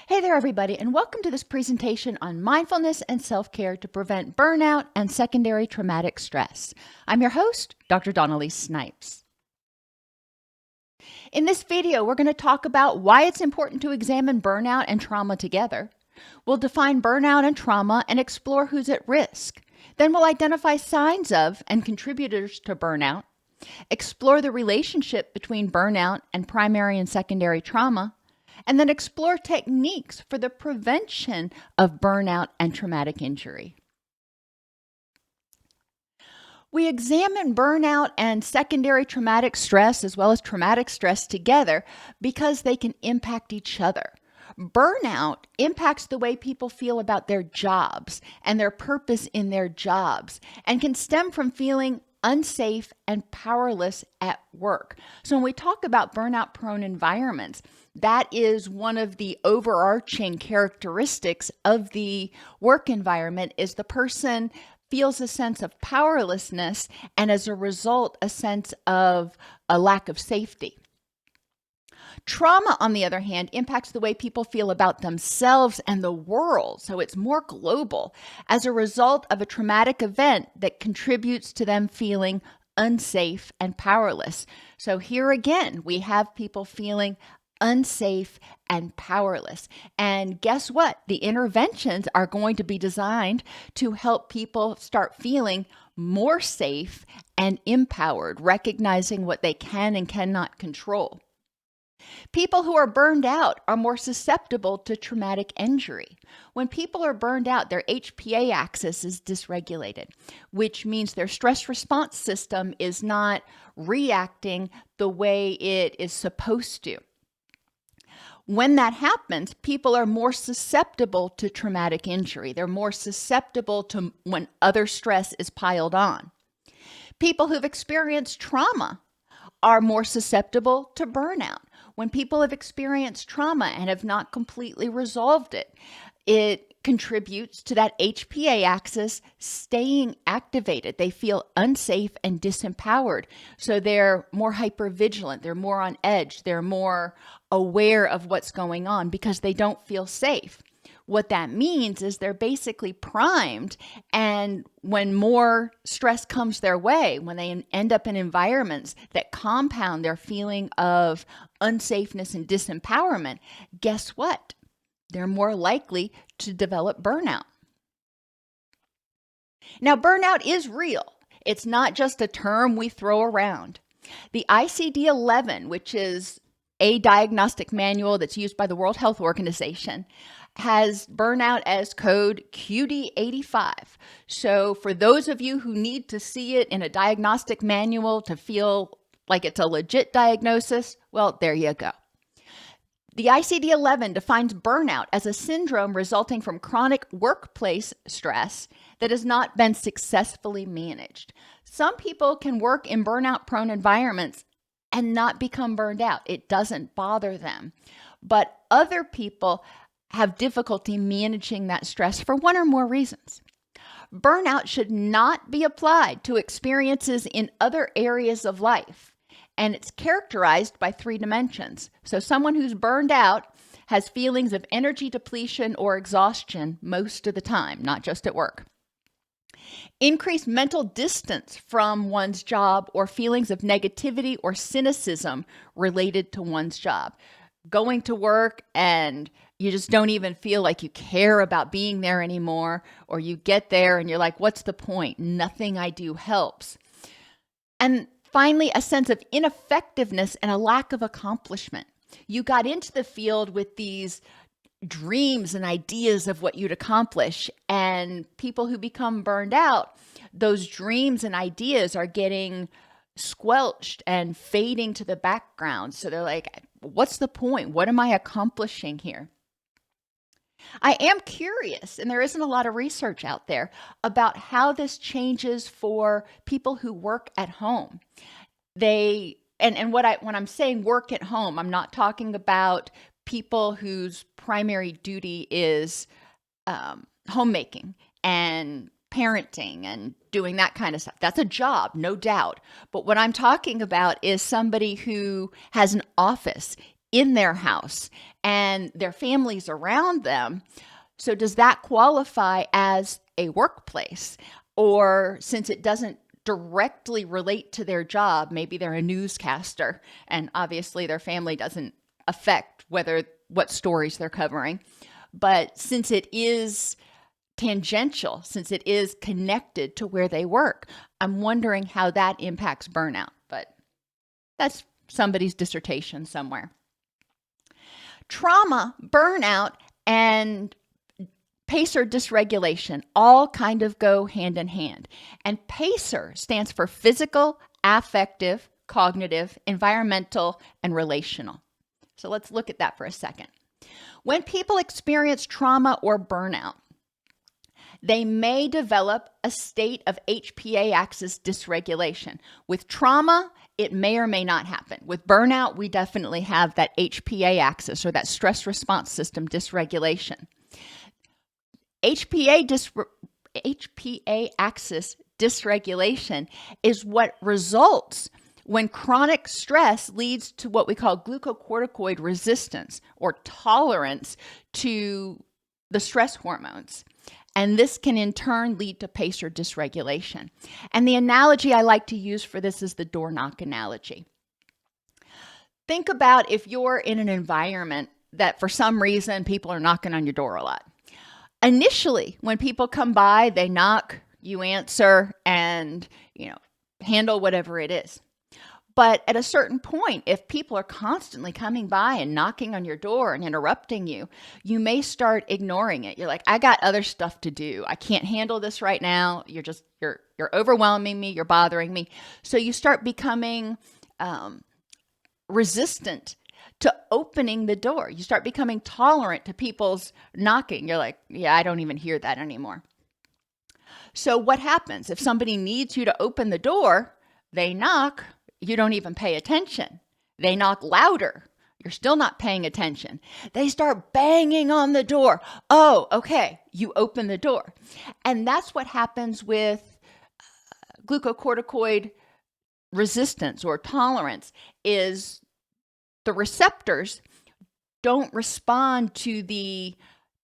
Hey there, everybody, and welcome to this presentation on mindfulness and self-care to prevent burnout and secondary traumatic stress. I'm your host, Dr. Elise Snipes. In this video, we're going to talk about why it's important to examine burnout and trauma together. We'll define burnout and trauma and explore who's at risk. Then we'll identify signs of and contributors to burnout, explore the relationship between burnout and primary and secondary trauma, and then explore techniques for the prevention of burnout and traumatic injury. We examine burnout and secondary traumatic stress as well as traumatic stress together because they can impact each other. Burnout impacts the way people feel about their jobs and their purpose in their jobs and can stem from feeling unsafe and powerless at work. So when we talk about burnout-prone environments, that is one of the overarching characteristics of the work environment is the person feels a sense of powerlessness and as a result, a sense of a lack of safety. Trauma, on the other hand, impacts the way people feel about themselves and the world, so it's more global as a result of a traumatic event that contributes to them feeling unsafe and powerless. So here again, we have people feeling unsafe and powerless. And guess what? The interventions are going to be designed to help people start feeling more safe and empowered, recognizing what they can and cannot control. People who are burned out are more susceptible to traumatic injury. When people are burned out, their HPA axis is dysregulated, which means their stress response system is not reacting the way it is supposed to. When that happens, people are more susceptible to traumatic injury. They're more susceptible to when other stress is piled on. People who've experienced trauma are more susceptible to burnout. When people have experienced trauma and have not completely resolved it, it contributes to that HPA axis staying activated. They feel unsafe and disempowered. So they're more hypervigilant. They're more on edge. They're more aware of what's going on because they don't feel safe. What that means is they're basically primed, and when more stress comes their way, when they end up in environments that compound their feeling of unsafeness and disempowerment, guess what? They're more likely to develop burnout. Now, burnout is real. It's not just a term we throw around. The ICD-11, which is a diagnostic manual that's used by the World Health Organization, has burnout as code QD85. So for those of you who need to see it in a diagnostic manual to feel like it's a legit diagnosis, well, there you go. The ICD-11 defines burnout as a syndrome resulting from chronic workplace stress that has not been successfully managed. Some people can work in burnout-prone environments and not become burned out. It doesn't bother them. But other people have difficulty managing that stress for one or more reasons. Burnout should not be applied to experiences in other areas of life, and it's characterized by 3 dimensions. So someone who's burned out has feelings of energy depletion or exhaustion most of the time, not just at work. Increased mental distance from one's job or feelings of negativity or cynicism related to one's job. Going to work and you just don't even feel like you care about being there anymore, or you get there and you're like, what's the point? Nothing I do helps. And finally, a sense of ineffectiveness and a lack of accomplishment. You got into the field with these dreams and ideas of what you'd accomplish, and people who become burned out, those dreams and ideas are getting squelched and fading to the background. So they're like, what's the point? What am I accomplishing here? I am curious, and there isn't a lot of research out there about how this changes for people who work at home. When I'm saying work at home, I'm not talking about people whose primary duty is homemaking and parenting and doing that kind of stuff. That's a job, no doubt. But what I'm talking about is somebody who has an office in their house and their families around them. So does that qualify as a workplace? Or since it doesn't directly relate to their job, maybe they're a newscaster and obviously their family doesn't affect what stories they're covering. But since it is tangential, since it is connected to where they work, I'm wondering how that impacts burnout. But that's somebody's dissertation somewhere. Trauma, burnout, and PACER dysregulation all kind of go hand in hand. And PACER stands for physical, affective, cognitive, environmental, and relational. So let's look at that for a second. When people experience trauma or burnout, they may develop a state of HPA axis dysregulation. With trauma, it may or may not happen. With burnout, we definitely have that HPA axis, or that stress response system dysregulation. HPA axis dysregulation is what results when chronic stress leads to what we call glucocorticoid resistance, or tolerance to the stress hormones. And this can in turn lead to PACER dysregulation. And the analogy I like to use for this is the door knock analogy. Think about if you're in an environment that for some reason people are knocking on your door a lot. Initially, when people come by, they knock, you answer, and handle whatever it is. But at a certain point, if people are constantly coming by and knocking on your door and interrupting you, you may start ignoring it. You're like, I got other stuff to do. I can't handle this right now. You're overwhelming me. You're bothering me. So you start becoming resistant to opening the door. You start becoming tolerant to people's knocking. You're like, yeah, I don't even hear that anymore. So what happens? If somebody needs you to open the door, they knock. You don't even pay attention. They knock louder. You're still not paying attention. They start banging on the door. Oh, okay. You open the door. And that's what happens with glucocorticoid resistance or tolerance, is the receptors don't respond to the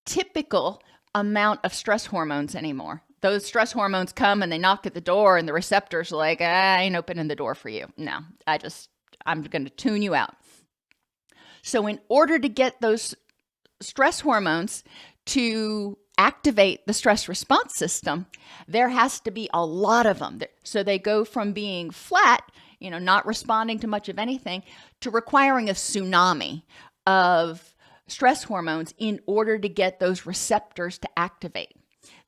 typical amount of stress hormones anymore. Those stress hormones come and they knock at the door and the receptors are like, I ain't opening the door for you. No, I'm going to tune you out. So in order to get those stress hormones to activate the stress response system, there has to be a lot of them. So they go from being flat, not responding to much of anything, to requiring a tsunami of stress hormones in order to get those receptors to activate.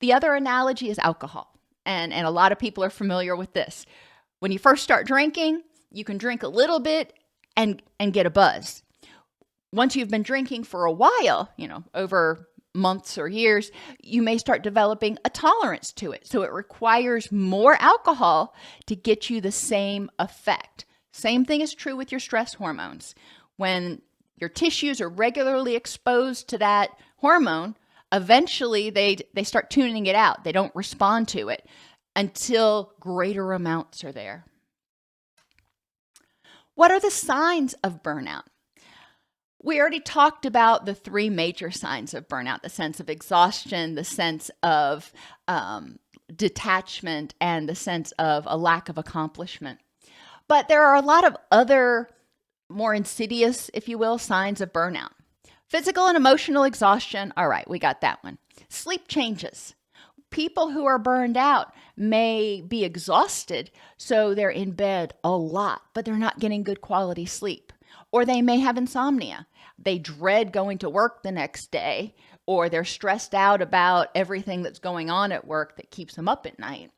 The other analogy is alcohol, and a lot of people are familiar with this. When you first start drinking, you can drink a little bit and get a buzz. Once you've been drinking for a while, over months or years, you may start developing a tolerance to it. So it requires more alcohol to get you the same effect. Same thing is true with your stress hormones. When your tissues are regularly exposed to that hormone, eventually they start tuning it out. They don't respond to it until greater amounts are there. What are the signs of burnout? We already talked about the three major signs of burnout: the sense of exhaustion, the sense of detachment, and the sense of a lack of accomplishment. But there are a lot of other more insidious, if you will, signs of burnout. Physical and emotional exhaustion. All right, we got that one. Sleep changes. People who are burned out may be exhausted, so they're in bed a lot, but they're not getting good quality sleep. Or they may have insomnia. They dread going to work the next day, or they're stressed out about everything that's going on at work that keeps them up at night.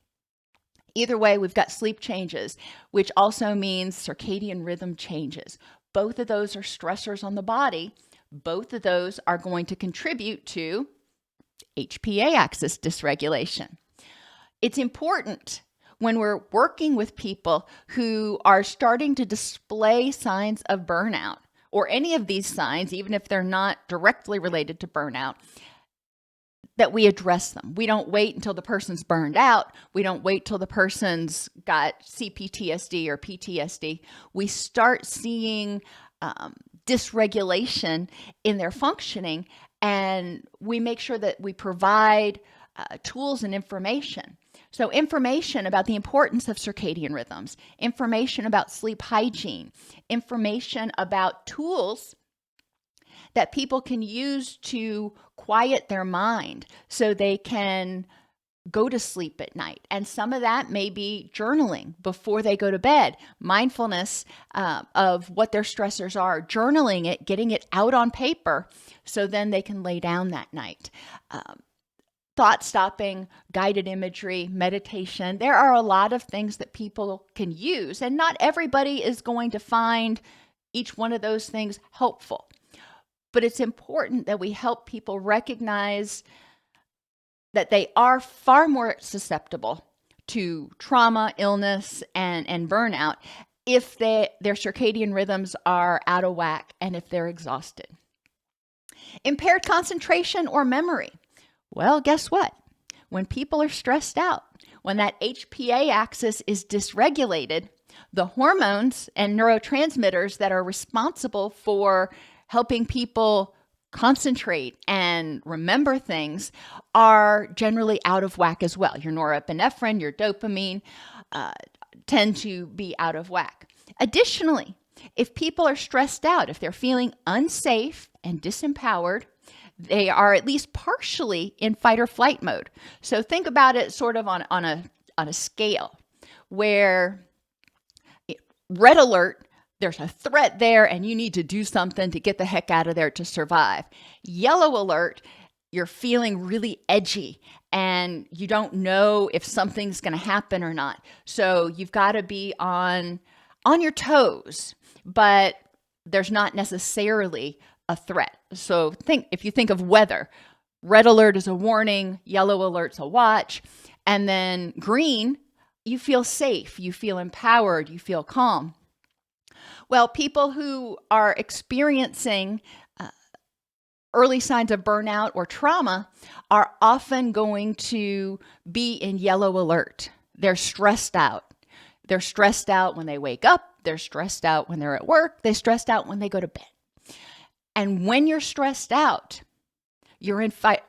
Either way, we've got sleep changes, which also means circadian rhythm changes. Both of those are stressors on the body. Both of those are going to contribute to HPA axis dysregulation. It's important when we're working with people who are starting to display signs of burnout, or any of these signs, even if they're not directly related to burnout, that we address them. We don't wait until the person's burned out. We don't wait till the person's got CPTSD or PTSD. We start seeing dysregulation in their functioning, and we make sure that we provide tools and information. So information about the importance of circadian rhythms, information about sleep hygiene, information about tools that people can use to quiet their mind so they can go to sleep at night. And some of that may be journaling before they go to bed, mindfulness of what their stressors are, journaling it, getting it out on paper so then they can lay down that night. Thought stopping, guided imagery, meditation. There are a lot of things that people can use, and not everybody is going to find each one of those things helpful. But it's important that we help people recognize that they are far more susceptible to trauma, illness, and burnout if their circadian rhythms are out of whack and if they're exhausted. Impaired concentration or memory. Well, guess what? When people are stressed out, when that HPA axis is dysregulated, the hormones and neurotransmitters that are responsible for helping people concentrate and remember things are generally out of whack as well. Your norepinephrine, your dopamine tend to be out of whack. Additionally, if people are stressed out, if they're feeling unsafe and disempowered, they are at least partially in fight or flight mode. So think about it sort of on a scale where red alert, there's a threat there and you need to do something to get the heck out of there to survive. Yellow alert, you're feeling really edgy and you don't know if something's going to happen or not. So you've got to be on your toes, but there's not necessarily a threat. So if you think of weather, red alert is a warning, yellow alert's a watch, and then green, you feel safe, you feel empowered, you feel calm. Well, people who are experiencing early signs of burnout or trauma are often going to be in yellow alert. They're stressed out. They're stressed out when they wake up. They're stressed out when they're at work. They're stressed out when they go to bed. And when you're stressed out, you're in fight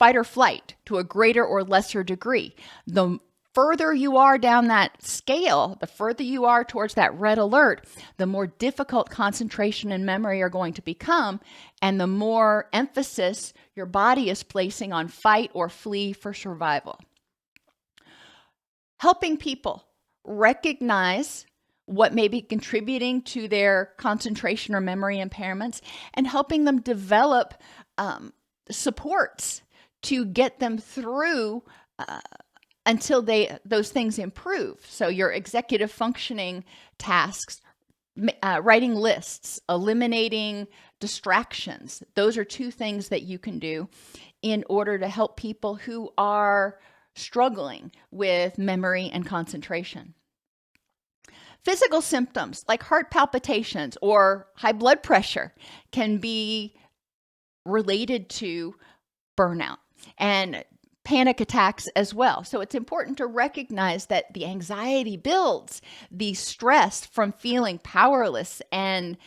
or flight to a greater or lesser degree. The further you are down that scale, the further you are towards that red alert, the more difficult concentration and memory are going to become, and the more emphasis your body is placing on fight or flee for survival. Helping people recognize what may be contributing to their concentration or memory impairments, and helping them develop supports to get them through until those things improve. So your executive functioning tasks, writing lists, eliminating distractions, those are two things that you can do in order to help people who are struggling with memory and concentration. Physical symptoms like heart palpitations or high blood pressure can be related to burnout and panic attacks as well. So it's important to recognize that the anxiety builds, the stress from feeling powerless and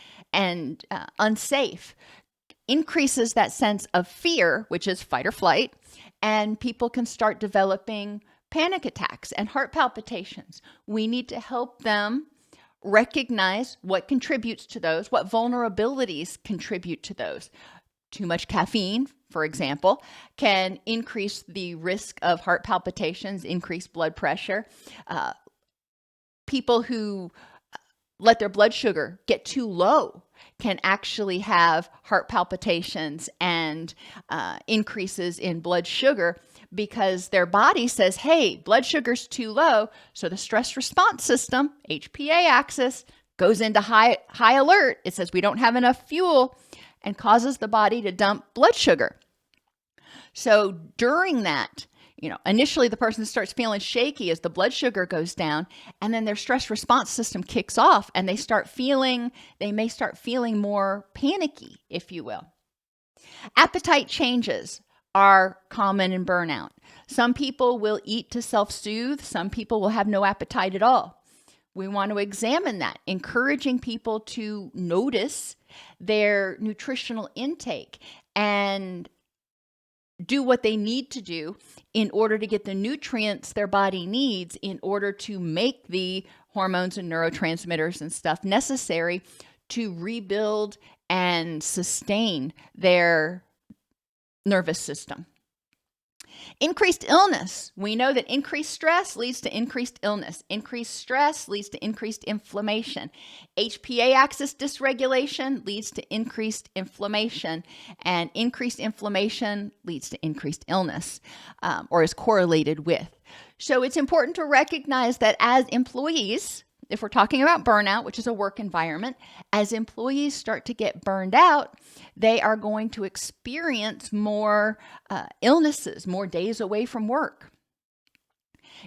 unsafe increases that sense of fear, which is fight or flight, and people can start developing panic attacks and heart palpitations. We need to help them recognize what contributes to those, what vulnerabilities contribute to those. Too much caffeine, for example, can increase the risk of heart palpitations, increase blood pressure. People who let their blood sugar get too low can actually have heart palpitations and increases in blood sugar because their body says, hey, blood sugar's too low. So the stress response system, HPA axis, goes into high alert. It says we don't have enough fuel and causes the body to dump blood sugar. So during that, initially the person starts feeling shaky as the blood sugar goes down, and then their stress response system kicks off and they may start feeling more panicky, if you will. Appetite changes are common in burnout. Some people will eat to self-soothe. Some people will have no appetite at all. We want to examine that, encouraging people to notice their nutritional intake and do what they need to do in order to get the nutrients their body needs in order to make the hormones and neurotransmitters and stuff necessary to rebuild and sustain their nervous system. Increased illness. We know that increased stress leads to increased illness. Increased stress leads to increased inflammation. HPA axis dysregulation leads to increased inflammation, and increased inflammation leads to increased illness, or is correlated with. So it's important to recognize that as employees, if we're talking about burnout, which is a work environment, as employees start to get burned out, they are going to experience more illnesses, more days away from work.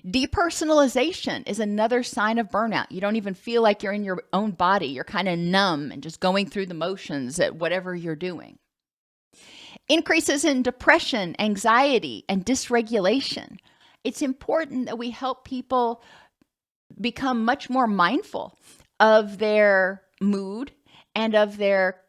Depersonalization is another sign of burnout. You don't even feel like you're in your own body. You're kind of numb and just going through the motions at whatever you're doing. Increases in depression, anxiety, and dysregulation. It's important that we help people become much more mindful of their mood and of their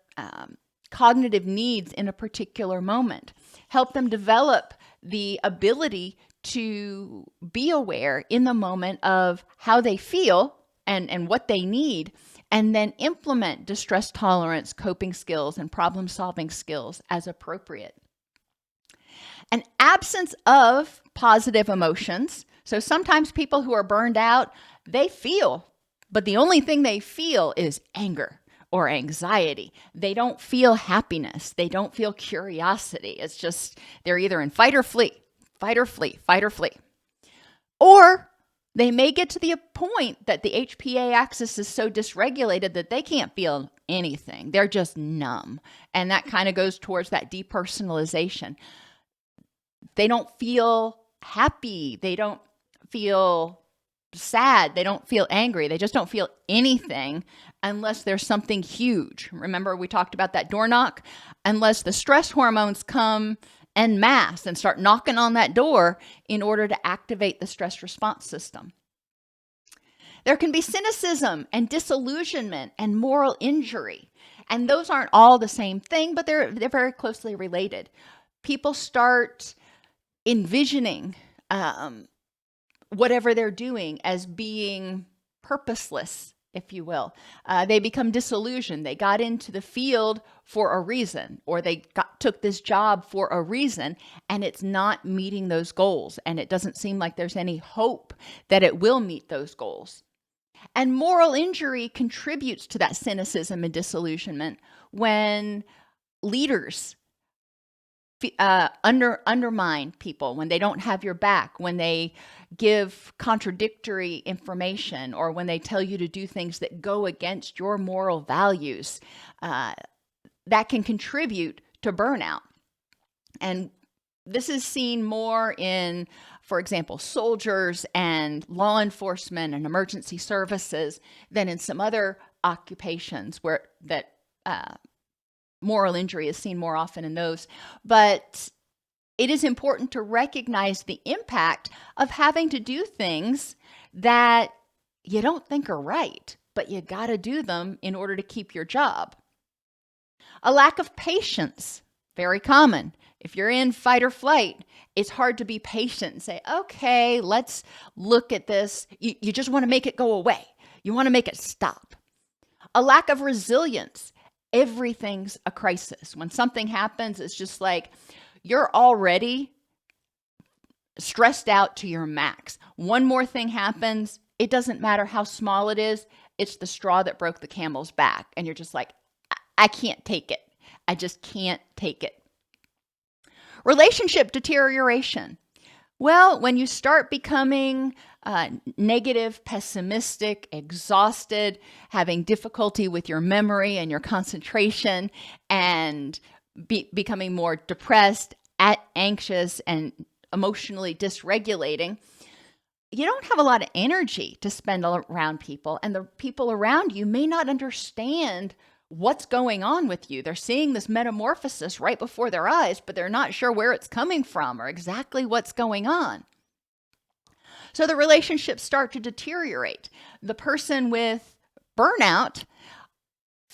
cognitive needs in a particular moment. Help them develop the ability to be aware in the moment of how they feel and what they need, and then implement distress tolerance, coping skills, and problem-solving skills as appropriate. An absence of positive emotions. So sometimes people who are burned out, they feel, but the only thing they feel is anger or anxiety. They don't feel happiness. They don't feel curiosity. It's just, they're either in fight or flee, fight or flee, fight or flee. Or they may get to the point that the HPA axis is so dysregulated that they can't feel anything. They're just numb. And that kind of goes towards that depersonalization. They don't feel happy. They don't feel sad. They don't feel angry. They just don't feel anything unless there's something huge. Remember, we talked about that door knock? Unless the stress hormones come en masse and start knocking on that door in order to activate the stress response system. There can be cynicism and disillusionment and moral injury. And those aren't all the same thing, but they're very closely related. People start envisioning whatever they're doing as being purposeless, if you will. They become disillusioned. They got into the field for a reason, or they took this job for a reason, and it's not meeting those goals. And it doesn't seem like there's any hope that it will meet those goals. And moral injury contributes to that cynicism and disillusionment when leaders undermine people, when they don't have your back, when they give contradictory information, or when they tell you to do things that go against your moral values. That can contribute to burnout. And this is seen more in, for example, soldiers and law enforcement and emergency services than in some other occupations where that moral injury is seen more often in those. But it is important to recognize the impact of having to do things that you don't think are right, but you got to do them in order to keep your job. A lack of patience, very common. If you're in fight or flight, it's hard to be patient and say, okay, let's look at this. You just want to make it go away. You want to make it stop. A lack of resilience. Everything's a crisis. When something happens, it's just like you're already stressed out to your max. One more thing happens. It doesn't matter how small it is. It's the straw that broke the camel's back. And you're just like, I can't take it. I just can't take it. Relationship deterioration. Well, when you start becoming negative, pessimistic, exhausted, having difficulty with your memory and your concentration, and becoming more depressed, anxious, and emotionally dysregulating, you don't have a lot of energy to spend around people, and the people around you may not understand what's going on with you. They're seeing this metamorphosis right before their eyes, but they're not sure where it's coming from or exactly what's going on. So the relationships start to deteriorate. The person with burnout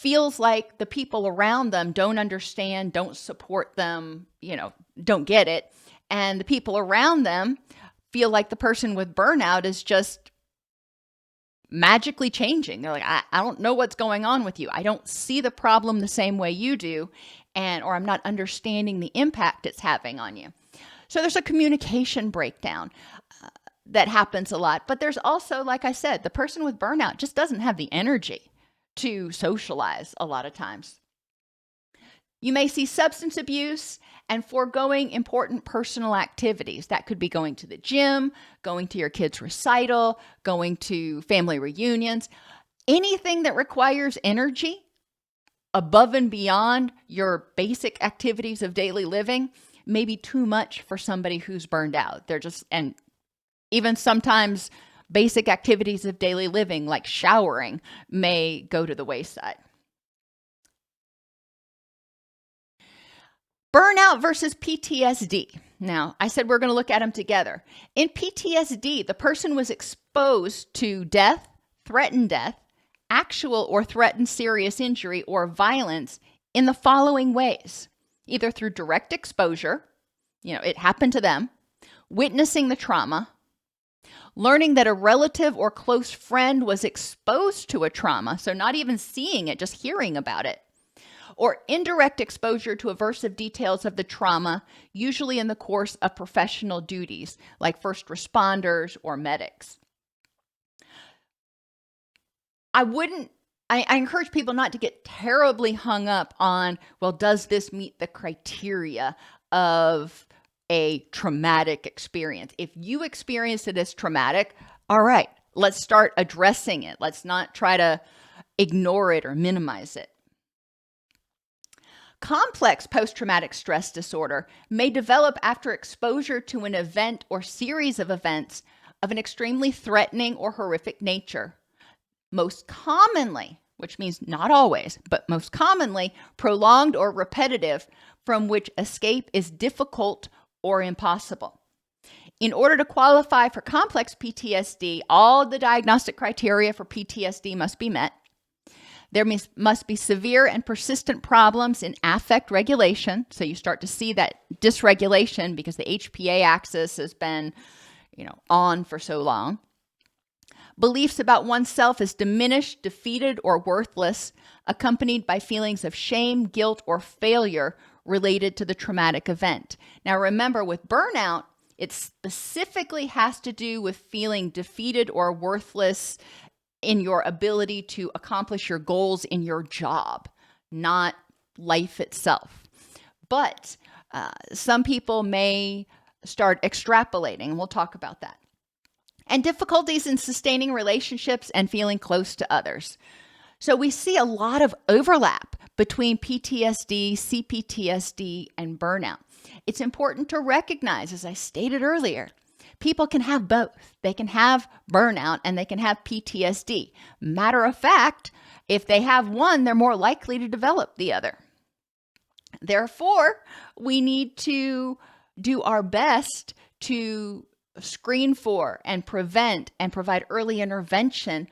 feels like the people around them don't understand, don't support them, don't get it. And the people around them feel like the person with burnout is just magically changing. They're like, I don't know what's going on with you. I don't see the problem the same way you do, or I'm not understanding the impact it's having on you. So there's a communication breakdown that happens a lot. But there's also, like I said, the person with burnout just doesn't have the energy to socialize a lot of times. You may see substance abuse and foregoing important personal activities. That could be going to the gym, going to your kid's recital, going to family reunions. Anything that requires energy above and beyond your basic activities of daily living may be too much for somebody who's burned out. And even sometimes basic activities of daily living like showering may go to the wayside. Burnout versus PTSD. Now, I said we're going to look at them together. In PTSD, the person was exposed to death, threatened death, actual or threatened serious injury or violence in the following ways. Either through direct exposure, it happened to them, witnessing the trauma, learning that a relative or close friend was exposed to a trauma, so not even seeing it, just hearing about it, or indirect exposure to aversive details of the trauma, usually in the course of professional duties, like first responders or medics. I encourage people not to get terribly hung up on, well, does this meet the criteria of a traumatic experience? If you experience it as traumatic, all right, let's start addressing it. Let's not try to ignore it or minimize it. Complex post-traumatic stress disorder may develop after exposure to an event or series of events of an extremely threatening or horrific nature. Most commonly, which means not always, but most commonly, prolonged or repetitive, from which escape is difficult or impossible. In order to qualify for complex PTSD, all the diagnostic criteria for PTSD must be met. There must be severe and persistent problems in affect regulation. So you start to see that dysregulation because the HPA axis has been, on for so long. Beliefs about oneself as diminished, defeated, or worthless, accompanied by feelings of shame, guilt, or failure related to the traumatic event. Now remember, with burnout, it specifically has to do with feeling defeated or worthless in your ability to accomplish your goals in your job, not life itself. But some people may start extrapolating, and we'll talk about that. And difficulties in sustaining relationships and feeling close to others. So we see a lot of overlap between PTSD, CPTSD, and burnout. It's important to recognize, as I stated earlier, people can have both. They can have burnout and they can have PTSD. Matter of fact, if they have one, they're more likely to develop the other. Therefore, we need to do our best to screen for and prevent and provide early intervention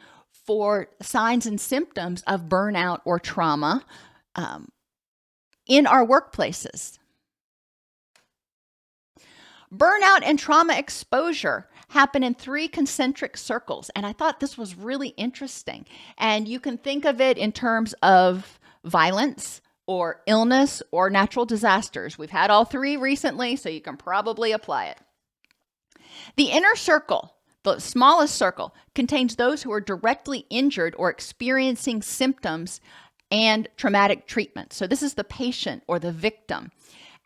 for signs and symptoms of burnout or trauma in our workplaces. Burnout and trauma exposure happen in 3 concentric circles, and I thought this was really interesting. And you can think of it in terms of violence or illness or natural disasters. We've had all 3 recently, so you can probably apply it. The inner circle, the smallest circle, contains those who are directly injured or experiencing symptoms and traumatic treatment. So this is the patient or the victim.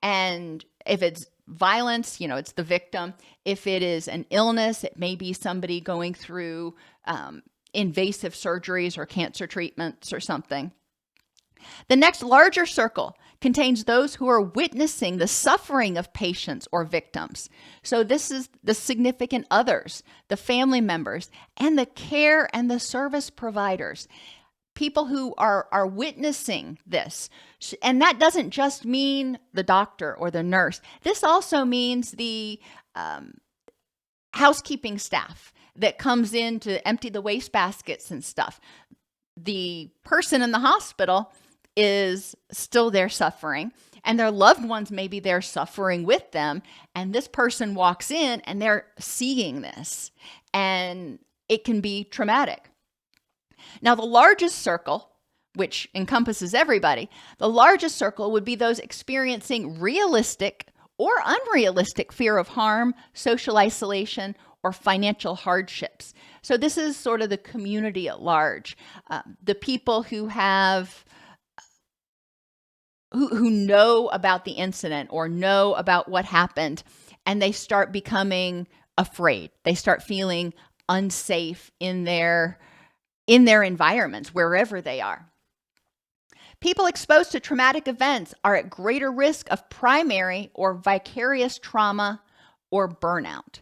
And if it's violence, it's the victim. If it is an illness, it may be somebody going through invasive surgeries or cancer treatments or something. The next larger circle contains those who are witnessing the suffering of patients or victims. So this is the significant others, the family members, and the care and the service providers. People who are witnessing this. And that doesn't just mean the doctor or the nurse. This also means the housekeeping staff that comes in to empty the waste baskets and stuff. the person in the hospital is still there suffering, and their loved ones maybe they're suffering with them, and this person walks in and they're seeing this, and it can be traumatic. Now, the largest circle, which encompasses everybody, the largest circle would be those experiencing realistic or unrealistic fear of harm, social isolation, or financial hardships. So this is sort of the community at large. The people who have who know about the incident or know about what happened, and they start becoming afraid. They start feeling unsafe in their environments, wherever they are. People exposed to traumatic events are at greater risk of primary or vicarious trauma or burnout.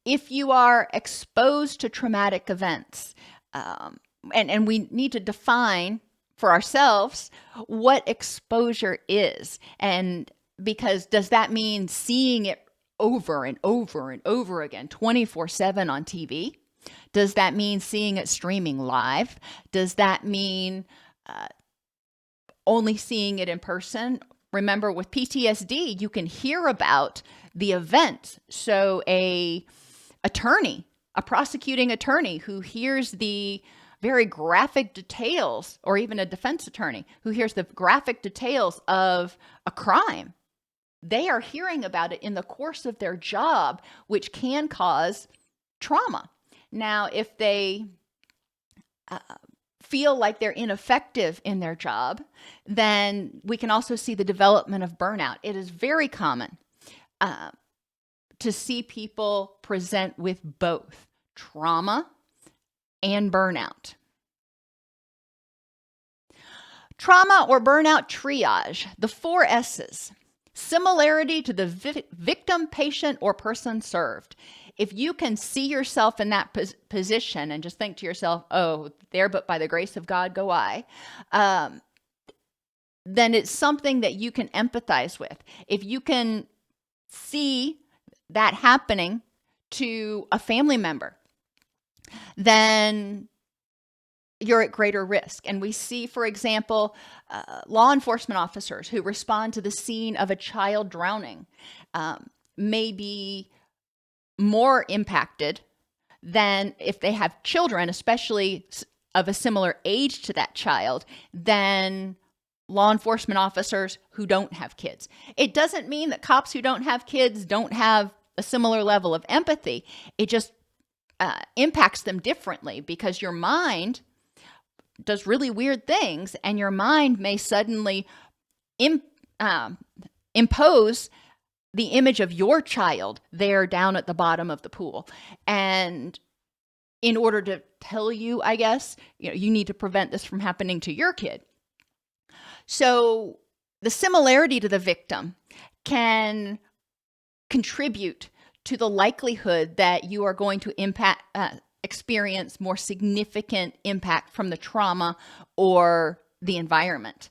If you are exposed to traumatic events, and we need to define for ourselves what exposure is. And because does that mean seeing it over and over and over again, 24/7 on TV? Does that mean seeing it streaming live? Does that mean only seeing it in person? Remember, with PTSD, you can hear about the event. So a prosecuting attorney who hears the very graphic details, or even a defense attorney who hears the graphic details of a crime, they are hearing about it in the course of their job, which can cause trauma. Now, if they feel like they're ineffective in their job, then we can also see the development of burnout. It is very common to see people present with both trauma and burnout. Trauma or burnout triage, the 4 S's. Similarity to the victim, patient, or person served. If you can see yourself in that position and just think to yourself, oh, there but by the grace of God go I, then it's something that you can empathize with. If you can see that happening to a family member, then you're at greater risk. And we see, for example, law enforcement officers who respond to the scene of a child drowning may be more impacted than if they have children, especially of a similar age to that child, than law enforcement officers who don't have kids. It doesn't mean that cops who don't have kids don't have a similar level of empathy. It just impacts them differently, because your mind does really weird things, and your mind may suddenly impose the image of your child there down at the bottom of the pool. And in order to tell you, I guess, you need to prevent this from happening to your kid. So the similarity to the victim can contribute to the likelihood that you are going to experience more significant impact from the trauma or the environment.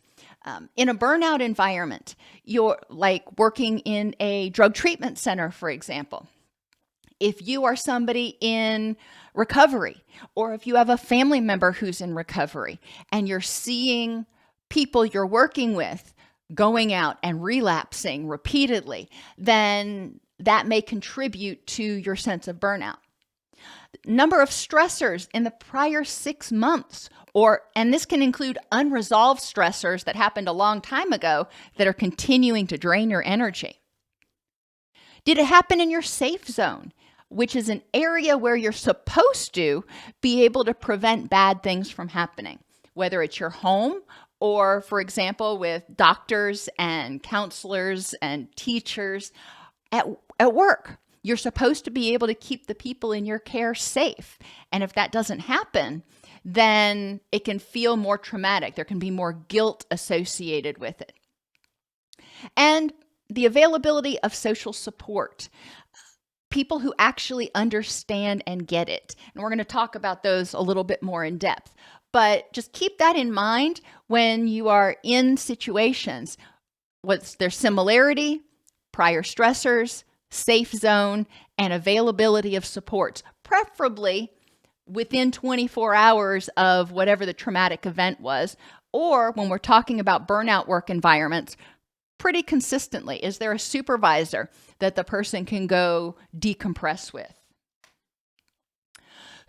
In a burnout environment, you're like working in a drug treatment center, for example. If you are somebody in recovery, or if you have a family member who's in recovery, and you're seeing people you're working with going out and relapsing repeatedly, then that may contribute to your sense of burnout. Number of stressors in the prior 6 months, and this can include unresolved stressors that happened a long time ago that are continuing to drain your energy. Did it happen in your safe zone, which is an area where you're supposed to be able to prevent bad things from happening, whether it's your home or, for example, with doctors and counselors and teachers at work. You're supposed to be able to keep the people in your care safe. And if that doesn't happen, then it can feel more traumatic. There can be more guilt associated with it. And the availability of social support. People who actually understand and get it. And we're going to talk about those a little bit more in depth. But just keep that in mind when you are in situations. What's their similarity, prior stressors, safe zone, and availability of supports, preferably within 24 hours of whatever the traumatic event was, or when we're talking about burnout work environments, pretty consistently. Is there a supervisor that the person can go decompress with?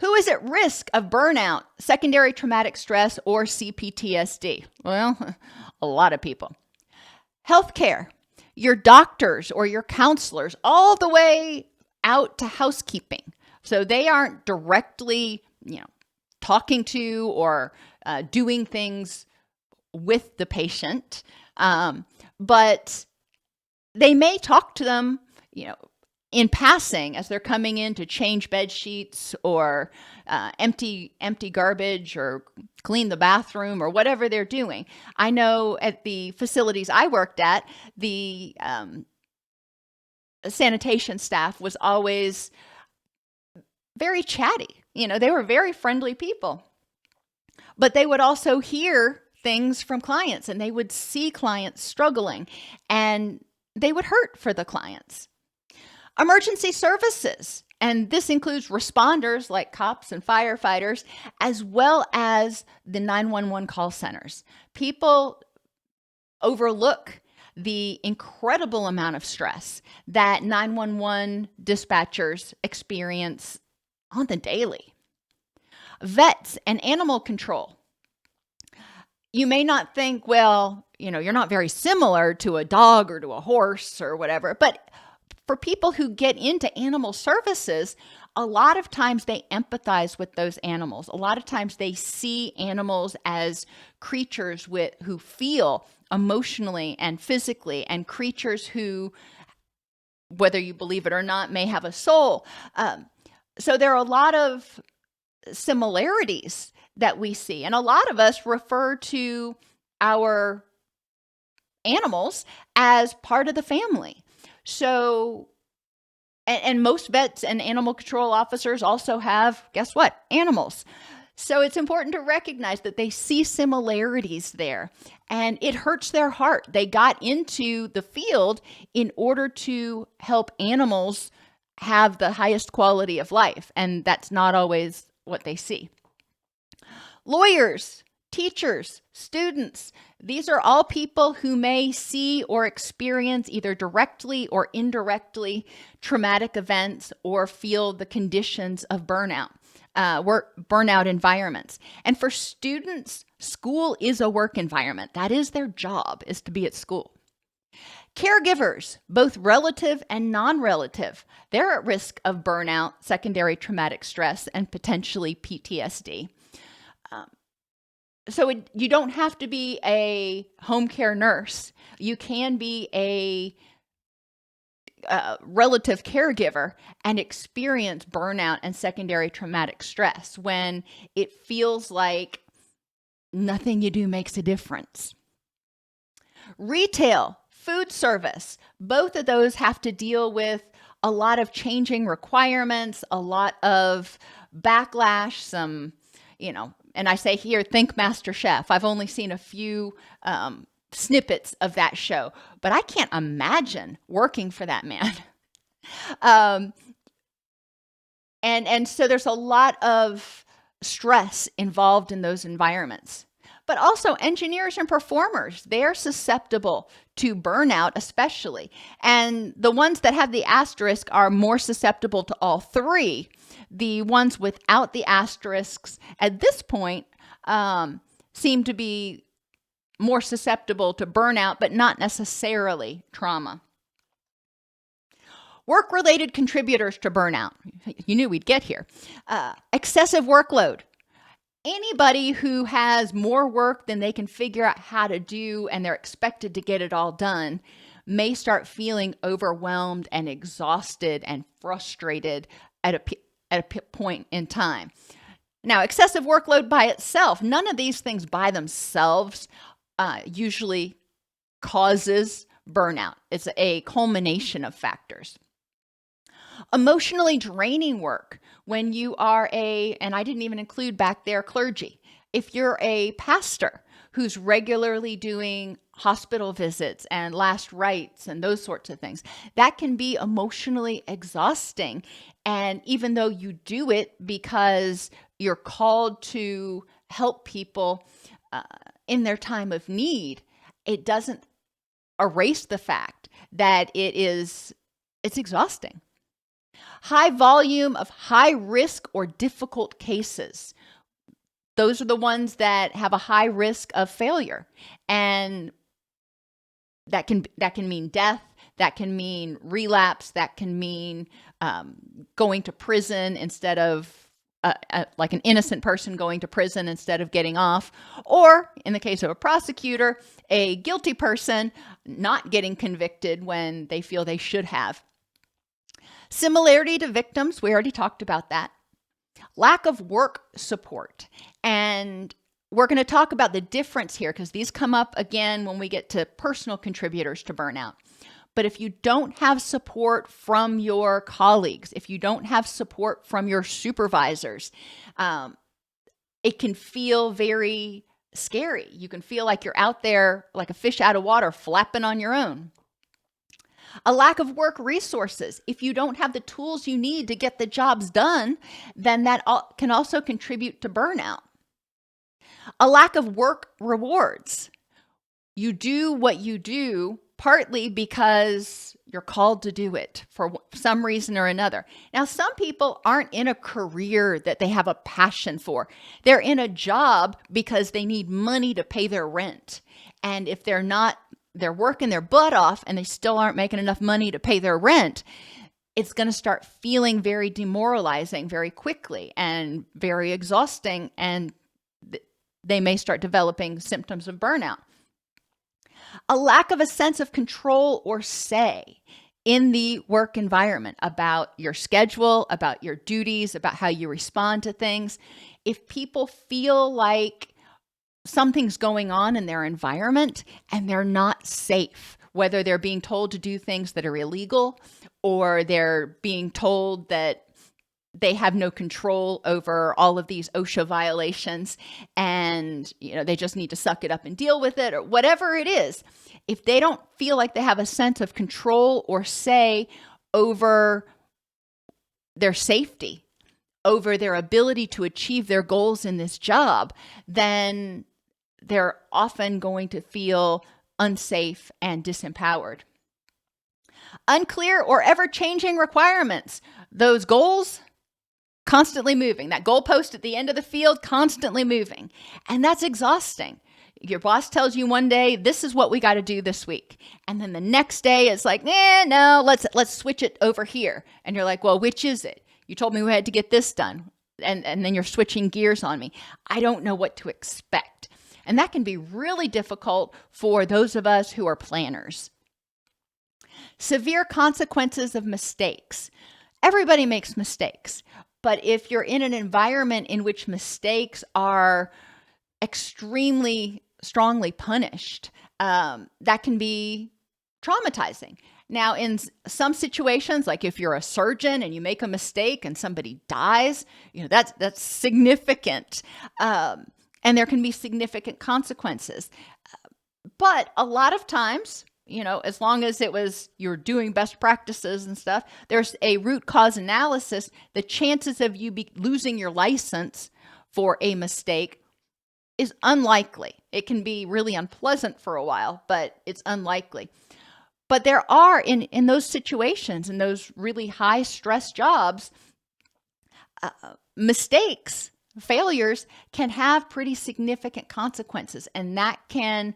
Who is at risk of burnout, secondary traumatic stress, or CPTSD? Well, a lot of people. Healthcare, your doctors or your counselors, all the way out to housekeeping. So they aren't directly, talking to or doing things with the patient, but they may talk to them, in passing as they're coming in to change bed sheets or empty garbage or clean the bathroom or whatever they're doing. I know at the facilities I worked at, the sanitation staff was always very chatty. They were very friendly people, but they would also hear things from clients and they would see clients struggling and they would hurt for the clients. Emergency services, and this includes responders like cops and firefighters, as well as the 911 call centers. People overlook the incredible amount of stress that 911 dispatchers experience on the daily. Vets and animal control. You may not think, well, you're not very similar to a dog or to a horse or whatever, but for people who get into animal services, a lot of times they empathize with those animals. A lot of times they see animals as creatures who feel emotionally and physically, and creatures who, whether you believe it or not, may have a soul. So there are a lot of similarities that we see. And a lot of us refer to our animals as part of the family. So, and most vets and animal control officers also have, guess what? Animals. So it's important to recognize that they see similarities there, and it hurts their heart. They got into the field in order to help animals have the highest quality of life, and that's not always what they see. Lawyers, teachers, students, these are all people who may see or experience either directly or indirectly traumatic events or feel the conditions of burnout, burnout environments. And for students, school is a work environment. That is their job, is to be at school. Caregivers, both relative and non-relative, they're at risk of burnout, secondary traumatic stress, and potentially PTSD. So you don't have to be a home care nurse. You can be a relative caregiver and experience burnout and secondary traumatic stress when it feels like nothing you do makes a difference. Retail, food service, both of those have to deal with a lot of changing requirements, a lot of backlash, some, and I say here, think Master Chef. I've only seen a few snippets of that show, but I can't imagine working for that man. And so there's a lot of stress involved in those environments. But also engineers and performers, they're susceptible to burnout especially. And the ones that have the asterisk are more susceptible to all three. The ones without the asterisks at this point seem to be more susceptible to burnout, but not necessarily trauma. Work-related contributors to burnout. You knew we'd get here. Excessive workload. Anybody who has more work than they can figure out how to do and they're expected to get it all done may start feeling overwhelmed and exhausted and frustrated at a point in time. Now, excessive workload by itself, none of these things by themselves usually causes burnout. It's a culmination of factors. Emotionally draining work, when you are and I didn't even include back there clergy. If you're a pastor who's regularly doing hospital visits and last rites and those sorts of things. That can be emotionally exhausting. And even though you do it because you're called to help people in their time of need, it doesn't erase the fact that it's exhausting. High volume of high risk or difficult cases. Those are the ones that have a high risk of failure. And that can mean death, that can mean relapse, that can mean going to prison instead of like an innocent person going to prison instead of getting off, or in the case of a prosecutor, a guilty person not getting convicted when they feel they should have. Similarity to victims, we already talked about that. Lack of work support. And we're going to talk about the difference here because these come up again when we get to personal contributors to burnout. But if you don't have support from your colleagues, if you don't have support from your supervisors, it can feel very scary. You can feel like you're out there like a fish out of water, flapping on your own. A lack of work resources. If you don't have the tools you need to get the jobs done, then that can also contribute to burnout. A lack of work rewards. You do what you do partly because you're called to do it for some reason or another. Now, some people aren't in a career that they have a passion for. They're in a job because they need money to pay their rent. And if they're working their butt off and they still aren't making enough money to pay their rent, it's going to start feeling very demoralizing very quickly and very exhausting, and they may start developing symptoms of burnout. A lack of a sense of control or say in the work environment about your schedule, about your duties, about how you respond to things. If people feel like something's going on in their environment and they're not safe, whether they're being told to do things that are illegal or they're being told that they have no control over all of these OSHA violations and they just need to suck it up and deal with it, or whatever it is. If they don't feel like they have a sense of control or say over their safety, over their ability to achieve their goals in this job, then they're often going to feel unsafe and disempowered. Unclear or ever-changing requirements. Those goals, constantly moving. That goalpost at the end of the field, constantly moving. And that's exhausting. Your boss tells you one day, this is what we got to do this week. And then the next day it's like, no, let's switch it over here. And you're like, well, which is it? You told me we had to get this done. And then you're switching gears on me. I don't know what to expect. And that can be really difficult for those of us who are planners. Severe consequences of mistakes. Everybody makes mistakes. But if you're in an environment in which mistakes are extremely strongly punished, that can be traumatizing. Now, in some situations, like if you're a surgeon and you make a mistake and somebody dies, that's significant. And there can be significant consequences. But a lot of times, as long as you're doing best practices and stuff, there's a root cause analysis. The chances of you losing your license for a mistake is unlikely. It can be really unpleasant for a while, but it's unlikely. But there are, in those situations, in those really high stress jobs, mistakes, failures can have pretty significant consequences. And that can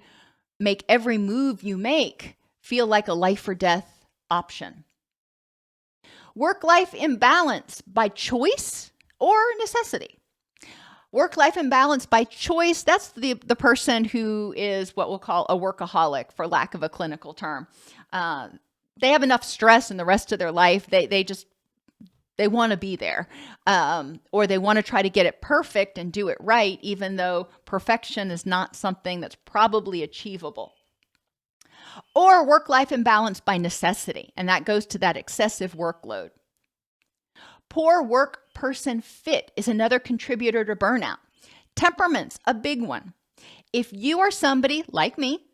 make every move you make feel like a life or death option. Work-life imbalance by choice or necessity. Work-life imbalance by choice, that's the person who is what we'll call a workaholic, for lack of a clinical term. They have enough stress in the rest of their life. They want to be there, or they want to try to get it perfect and do it right, even though perfection is not something that's probably achievable. Or work-life imbalance by necessity, and that goes to that excessive workload. Poor work-person fit is another contributor to burnout. Temperament's a big one. If you are somebody like me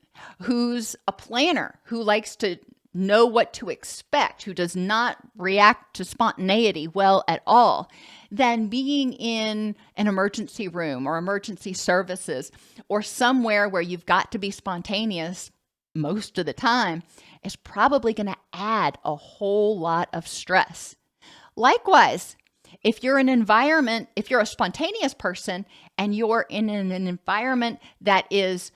who's a planner, who likes to know what to expect, who does not react to spontaneity well at all, then being in an emergency room or emergency services or somewhere where you've got to be spontaneous most of the time is probably going to add a whole lot of stress. Likewise, if you're a spontaneous person and you're in an environment that is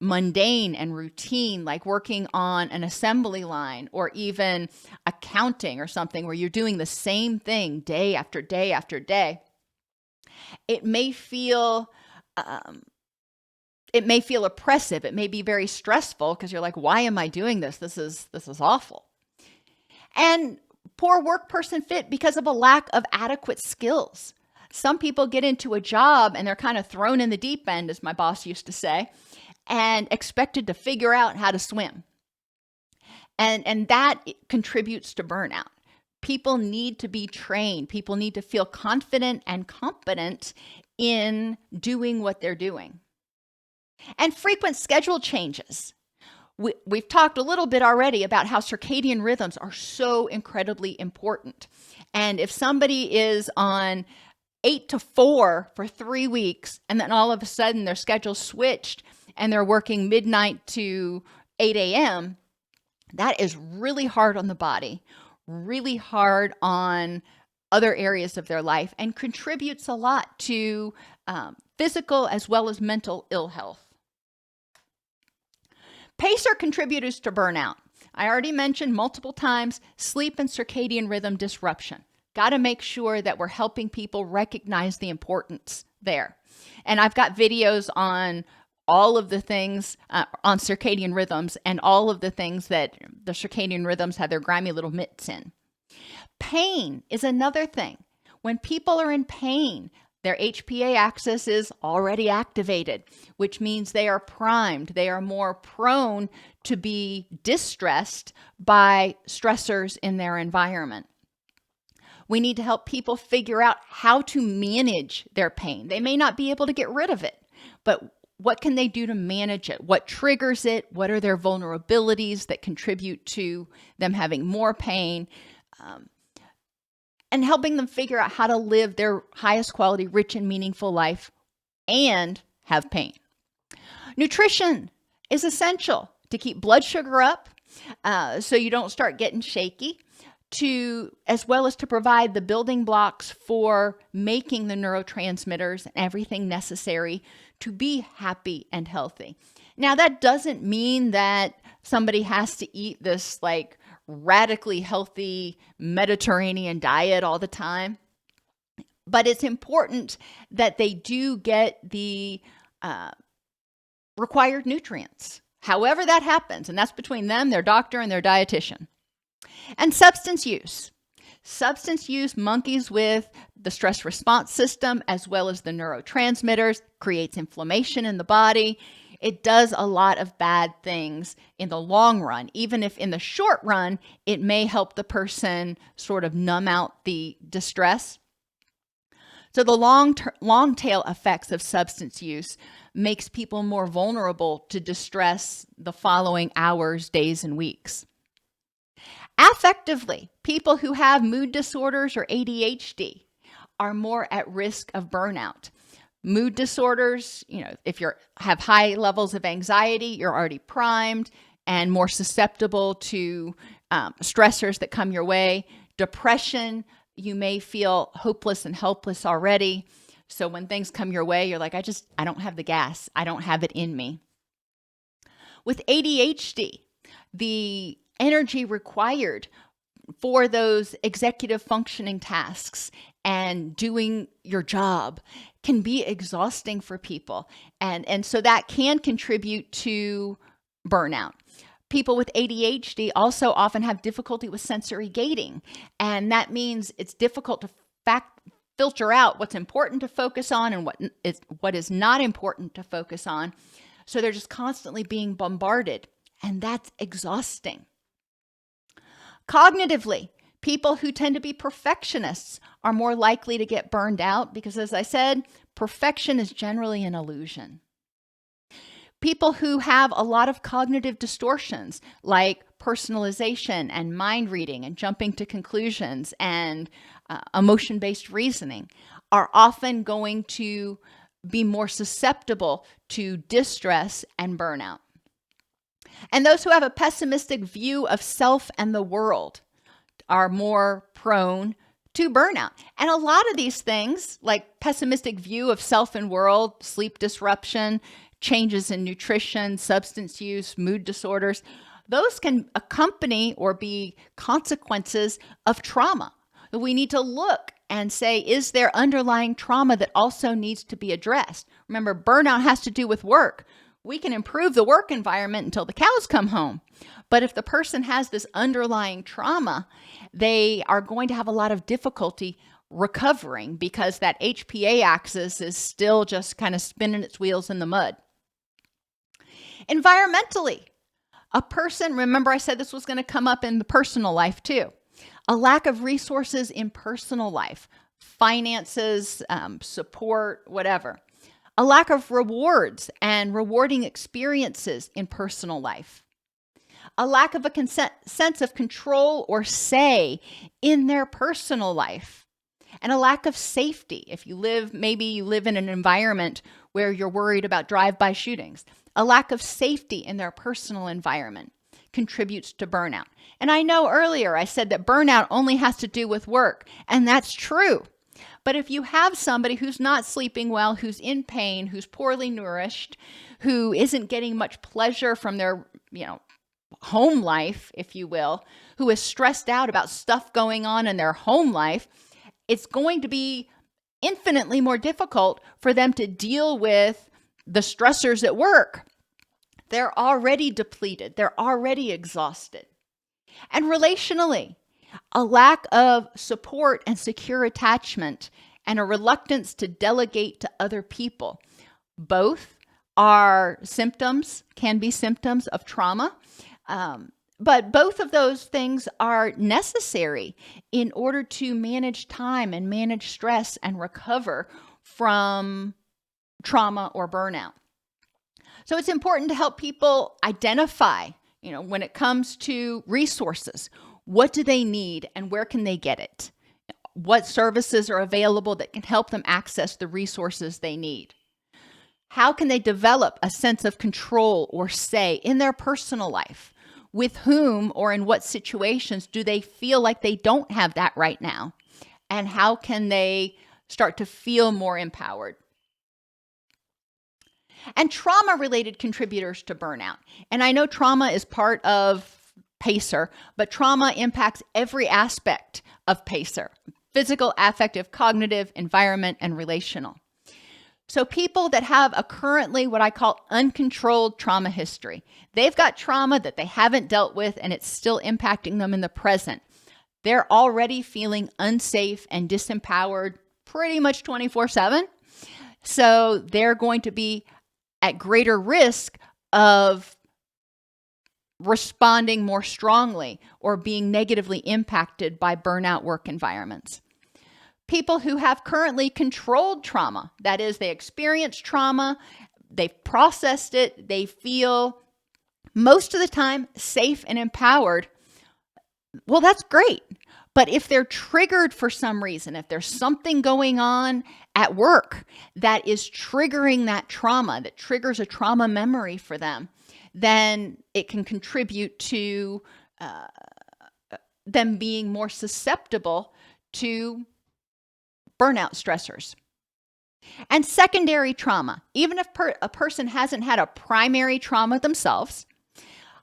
mundane and routine, like working on an assembly line or even accounting or something where you're doing the same thing day after day after day, it may feel oppressive. It may be very stressful because you're like, why am I doing this? This is awful. And poor work person fit because of a lack of adequate skills. Some people get into a job and they're kind of thrown in the deep end, as my boss used to say, and expected to figure out how to swim. And that contributes to burnout. People need to be trained. People need to feel confident and competent in doing what they're doing. And frequent schedule changes. We've talked a little bit already about how circadian rhythms are so incredibly important. And if somebody is on 8 to 4 for 3 weeks, and then all of a sudden their schedule switched and they're working midnight to 8 a.m., that is really hard on the body, really hard on other areas of their life, and contributes a lot to physical as well as mental ill health. Pacer contributors to burnout. I already mentioned multiple times sleep and circadian rhythm disruption. Got to make sure that we're helping people recognize the importance there. And I've got videos on all of the things on circadian rhythms and all of the things that the circadian rhythms have their grimy little mitts in. Pain is another thing. When people are in pain, their HPA axis is already activated, which means they are primed. They are more prone to be distressed by stressors in their environment. We need to help people figure out how to manage their pain. They may not be able to get rid of it, but what can they do to manage it? What triggers it? What are their vulnerabilities that contribute to them having more pain? And helping them figure out how to live their highest quality, rich and meaningful life and have pain. Nutrition is essential to keep blood sugar up so you don't start getting shaky, as well as to provide the building blocks for making the neurotransmitters and everything necessary to be happy and healthy. Now, that doesn't mean that somebody has to eat this like radically healthy Mediterranean diet all the time, but it's important that they do get the required nutrients, however that happens. And that's between them, their doctor, and their dietitian. And substance use. Substance use monkeys with the stress response system as well as the neurotransmitters, creates inflammation in the body. It does a lot of bad things in the long run. Even if in the short run, it may help the person sort of numb out the distress. So the long tail effects of substance use makes people more vulnerable to distress the following hours, days, and weeks. Affectively, people who have mood disorders or ADHD are more at risk of burnout. Mood disorders, if you have high levels of anxiety, you're already primed and more susceptible to stressors that come your way. Depression, you may feel hopeless and helpless already. So when things come your way, you're like, I don't have the gas. I don't have it in me. With ADHD, the energy required for those executive functioning tasks and doing your job can be exhausting for people. And so that can contribute to burnout. People with ADHD also often have difficulty with sensory gating. And that means it's difficult to filter out what's important to focus on and what is not important to focus on. So they're just constantly being bombarded. And that's exhausting. Cognitively, people who tend to be perfectionists are more likely to get burned out because, as I said, perfection is generally an illusion. People who have a lot of cognitive distortions like personalization and mind reading and jumping to conclusions and emotion-based reasoning are often going to be more susceptible to distress and burnout. And those who have a pessimistic view of self and the world are more prone to burnout. And a lot of these things, like pessimistic view of self and world, sleep disruption, changes in nutrition, substance use, mood disorders, those can accompany or be consequences of trauma. We need to look and say, is there underlying trauma that also needs to be addressed? Remember, burnout has to do with work. We can improve the work environment until the cows come home. But if the person has this underlying trauma, they are going to have a lot of difficulty recovering because that HPA axis is still just kind of spinning its wheels in the mud. Environmentally, a person, remember I said this was going to come up in the personal life too. A lack of resources in personal life, finances, support, whatever. A lack of rewards and rewarding experiences in personal life. A lack of a sense of control or say in their personal life. And a lack of safety. If you maybe you live in an environment where you're worried about drive-by shootings. A lack of safety in their personal environment contributes to burnout. And I know earlier I said that burnout only has to do with work, and that's true. But if you have somebody who's not sleeping well, who's in pain, who's poorly nourished, who isn't getting much pleasure from their, home life, if you will, who is stressed out about stuff going on in their home life, it's going to be infinitely more difficult for them to deal with the stressors at work. They're already depleted. They're already exhausted. And relationally, a lack of support and secure attachment and a reluctance to delegate to other people. Both are symptoms, can be symptoms of trauma. But both of those things are necessary in order to manage time and manage stress and recover from trauma or burnout. So it's important to help people identify, when it comes to resources, what do they need and where can they get it? What services are available that can help them access the resources they need? How can they develop a sense of control or say in their personal life? With whom or in what situations do they feel like they don't have that right now? And how can they start to feel more empowered? And trauma-related contributors to burnout. And I know trauma is part of PACER, but trauma impacts every aspect of PACER: physical, affective, cognitive, environment, and relational. So people that have a currently what I call uncontrolled trauma history, they've got trauma that they haven't dealt with and it's still impacting them in the present. They're already feeling unsafe and disempowered pretty much 24/7. So they're going to be at greater risk of responding more strongly or being negatively impacted by burnout work environments. People who have currently controlled trauma, that is, they experience trauma, they've processed it, they feel most of the time safe and empowered. Well, that's great. But if they're triggered for some reason, if there's something going on at work that is triggering that trauma, that triggers a trauma memory for them, then it can contribute to them being more susceptible to burnout stressors. And secondary trauma, even if a person hasn't had a primary trauma themselves,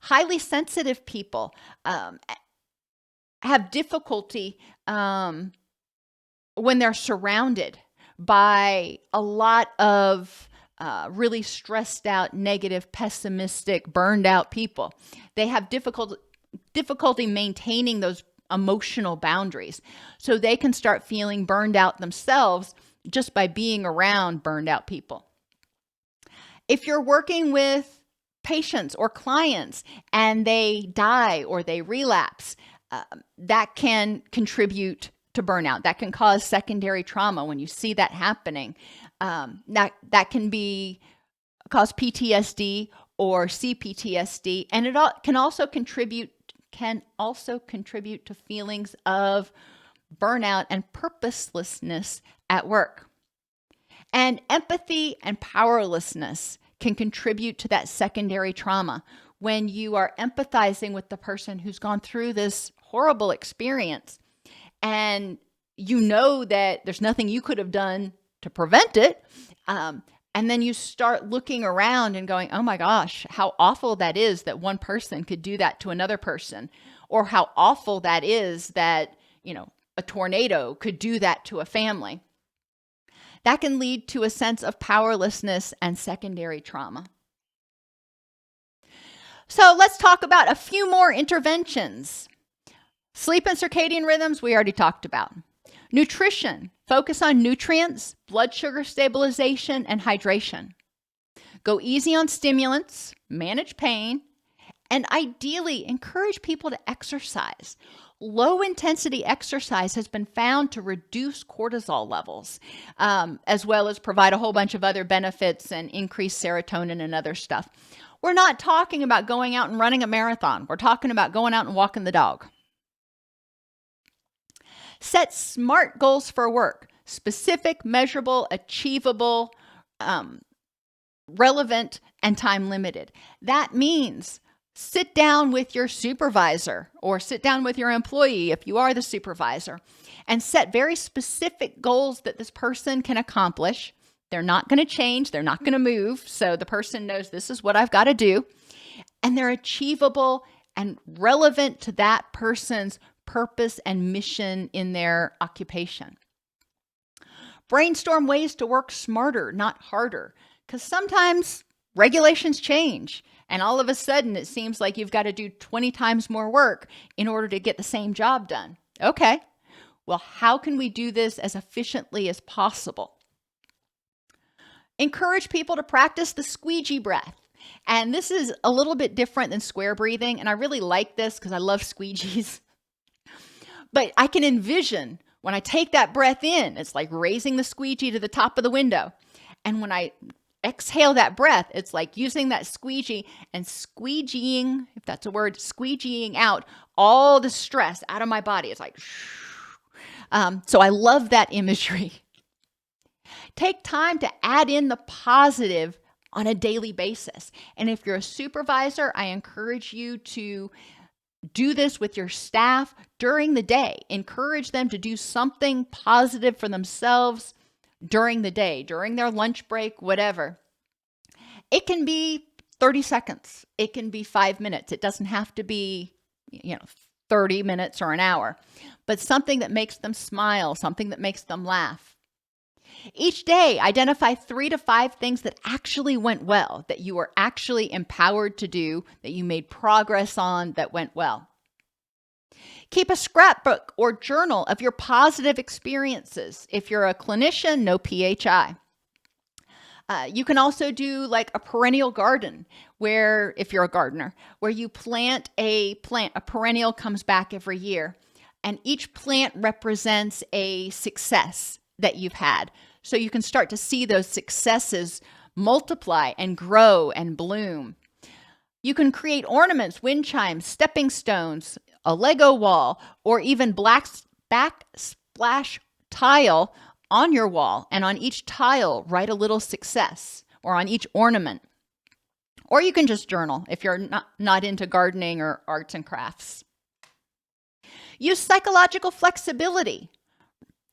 highly sensitive people have difficulty when they're surrounded by a lot of really stressed out, negative, pessimistic, burned out people. They have difficulty maintaining those emotional boundaries. So they can start feeling burned out themselves just by being around burned out people. If you're working with patients or clients and they die or they relapse, that can contribute to burnout. That can cause secondary trauma when you see that happening. That can be cause PTSD or CPTSD, and can also contribute to feelings of burnout and purposelessness at work. And empathy and powerlessness can contribute to that secondary trauma when you are empathizing with the person who's gone through this horrible experience, and you know that there's nothing you could have done to prevent it. And then you start looking around and going, oh my gosh, how awful that is that one person could do that to another person, or how awful that is that, a tornado could do that to a family. That can lead to a sense of powerlessness and secondary trauma. So let's talk about a few more interventions. Sleep and circadian rhythms, we already talked about. Nutrition, focus on nutrients, blood sugar stabilization, and hydration. Go easy on stimulants, manage pain, and ideally encourage people to exercise. Low intensity exercise has been found to reduce cortisol levels, as well as provide a whole bunch of other benefits and increase serotonin and other stuff. We're not talking about going out and running a marathon. We're talking about going out and walking the dog. Set SMART goals for work: specific, measurable, achievable, relevant, and time limited. That means sit down with your supervisor or sit down with your employee if you are the supervisor and set very specific goals that this person can accomplish. They're not going to change. They're not going to move. So the person knows this is what I've got to do. And they're achievable and relevant to that person's purpose and mission in their occupation. Brainstorm ways to work smarter, not harder, because sometimes regulations change and all of a sudden it seems like you've got to do 20 times more work in order to get the same job done. Okay, well, how can we do this as efficiently as possible? Encourage people to practice the squeegee breath. And this is a little bit different than square breathing, and I really like this because I love squeegees. But I can envision when I take that breath in, it's like raising the squeegee to the top of the window. And when I exhale that breath, it's like using that squeegee and squeegeeing, if that's a word, squeegeeing out all the stress out of my body. It's like, so I love that imagery. Take time to add in the positive on a daily basis. And if you're a supervisor, I encourage you to do this with your staff during the day. Encourage them to do something positive for themselves during the day, during their lunch break, whatever. It can be 30 seconds. It can be 5 minutes. It doesn't have to be, 30 minutes or an hour, but something that makes them smile, something that makes them laugh. Each day, identify 3 to 5 things that actually went well, that you were actually empowered to do, that you made progress on, that went well. Keep a scrapbook or journal of your positive experiences. If you're a clinician, no PHI. You can also do like a perennial garden where, if you're a gardener, where you plant a perennial comes back every year, and each plant represents a success that you've had. So you can start to see those successes multiply and grow and bloom. You can create ornaments, wind chimes, stepping stones, a Lego wall, or even backsplash tile on your wall. And on each tile, write a little success, or on each ornament. Or you can just journal if you're not into gardening or arts and crafts. Use psychological flexibility.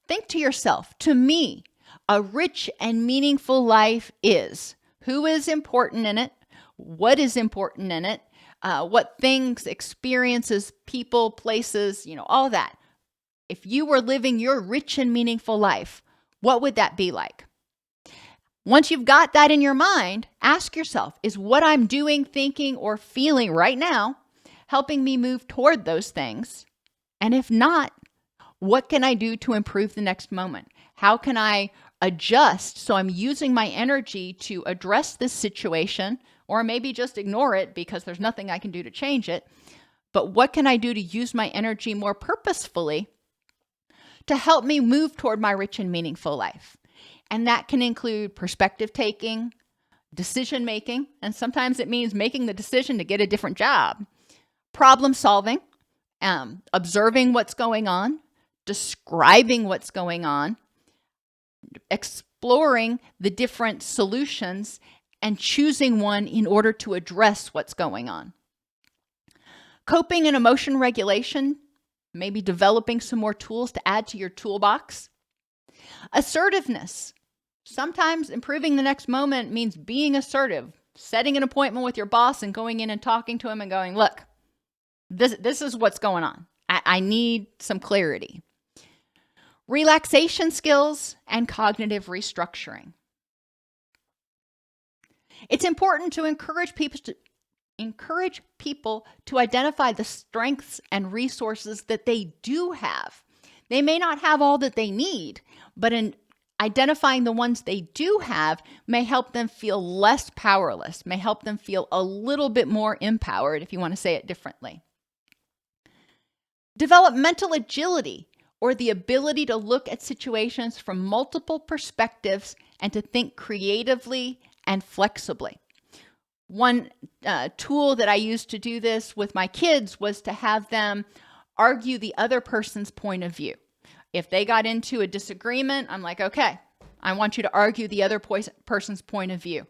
Think to yourself, to me, a rich and meaningful life is. Who is important in it? What is important in it? What things, experiences, people, places, all that. If you were living your rich and meaningful life, what would that be like? Once you've got that in your mind, ask yourself, is what I'm doing, thinking, or feeling right now helping me move toward those things? And if not, what can I do to improve the next moment? How can I adjust so I'm using my energy to address this situation, or maybe just ignore it because there's nothing I can do to change it? But what can I do to use my energy more purposefully to help me move toward my rich and meaningful life? And that can include perspective taking, decision making, and sometimes it means making the decision to get a different job, problem solving, observing what's going on, describing what's going on, exploring the different solutions, and choosing one in order to address what's going on. Coping and emotion regulation, maybe developing some more tools to add to your toolbox. Assertiveness. Sometimes improving the next moment means being assertive, setting an appointment with your boss and going in and talking to him and going, look, this is what's going on. I need some clarity. Relaxation skills and cognitive restructuring. It's important to encourage people to identify the strengths and resources that they do have. They may not have all that they need, but in identifying the ones they do have may help them feel less powerless, may help them feel a little bit more empowered, if you want to say it differently. Develop mental agility, or the ability to look at situations from multiple perspectives and to think creatively and flexibly. One tool that I used to do this with my kids was to have them argue the other person's point of view. If they got into a disagreement, I'm like, okay, I want you to argue the other person's point of view.